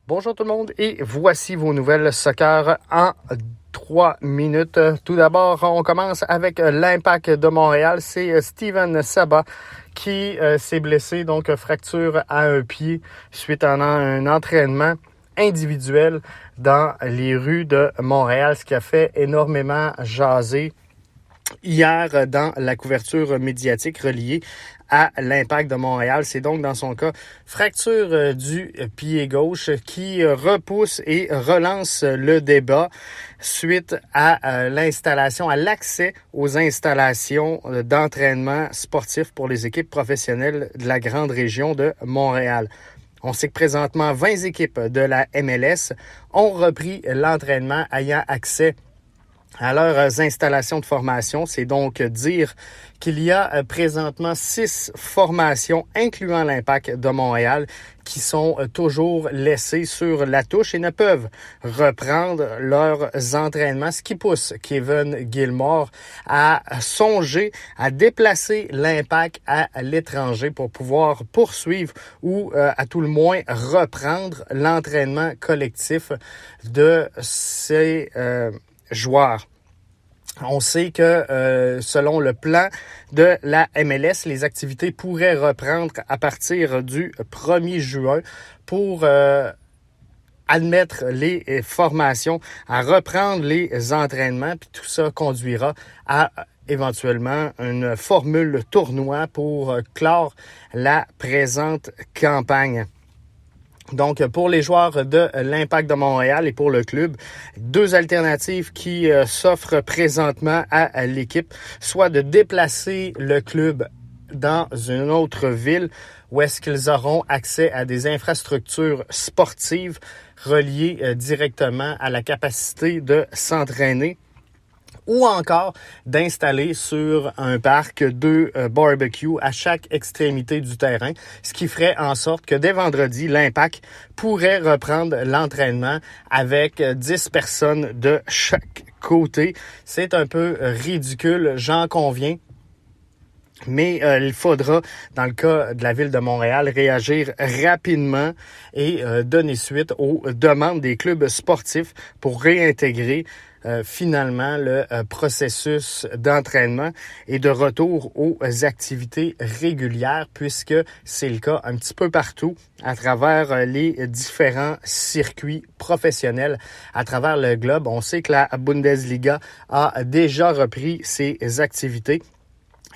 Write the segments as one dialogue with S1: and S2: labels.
S1: Bonjour tout le monde et voici vos nouvelles soccer en 3 minutes. Tout d'abord, on commence avec l'Impact de Montréal. C'est Steven Sabah qui s'est blessé, donc fracture à un pied suite à un entraînement individuel dans les rues de Montréal, ce qui a fait énormément jaser hier dans la couverture médiatique reliée à l'Impact de Montréal. C'est donc dans son cas fracture du pied gauche qui repousse et relance le débat suite à l'installation, à l'accès aux installations d'entraînement sportif pour les équipes professionnelles de la grande région de Montréal. On sait que présentement, 20 équipes de la MLS ont repris l'entraînement ayant accès à leurs installations de formation. C'est donc dire qu'il y a présentement 6 formations, incluant l'Impact de Montréal, qui sont toujours laissées sur la touche et ne peuvent reprendre leurs entraînements, ce qui pousse Kevin Gilmore à songer à déplacer l'Impact à l'étranger pour pouvoir poursuivre ou à tout le moins reprendre l'entraînement collectif de ces joueurs. On sait que selon le plan de la MLS, les activités pourraient reprendre à partir du 1er juin pour admettre les formations, à reprendre les entraînements, puis tout ça conduira à éventuellement une formule tournoi pour clore la présente campagne. Donc, pour les joueurs de l'Impact de Montréal et pour le club, 2 alternatives qui s'offrent présentement à l'équipe, soit de déplacer le club dans une autre ville où est-ce qu'ils auront accès à des infrastructures sportives reliées directement à la capacité de s'entraîner, ou encore d'installer sur un parc 2 barbecues à chaque extrémité du terrain, ce qui ferait en sorte que dès vendredi, l'Impact pourrait reprendre l'entraînement avec 10 personnes de chaque côté. C'est un peu ridicule, j'en conviens. Mais il faudra, dans le cas de la Ville de Montréal, réagir rapidement et donner suite aux demandes des clubs sportifs pour réintégrer finalement le processus d'entraînement et de retour aux activités régulières, puisque c'est le cas un petit peu partout à travers les différents circuits professionnels à travers le globe. On sait que la Bundesliga a déjà repris ses activités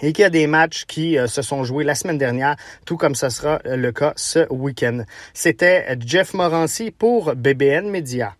S1: et qu'il y a des matchs qui se sont joués la semaine dernière, tout comme ce sera le cas ce week-end. C'était Jeff Morancy pour BBN Media.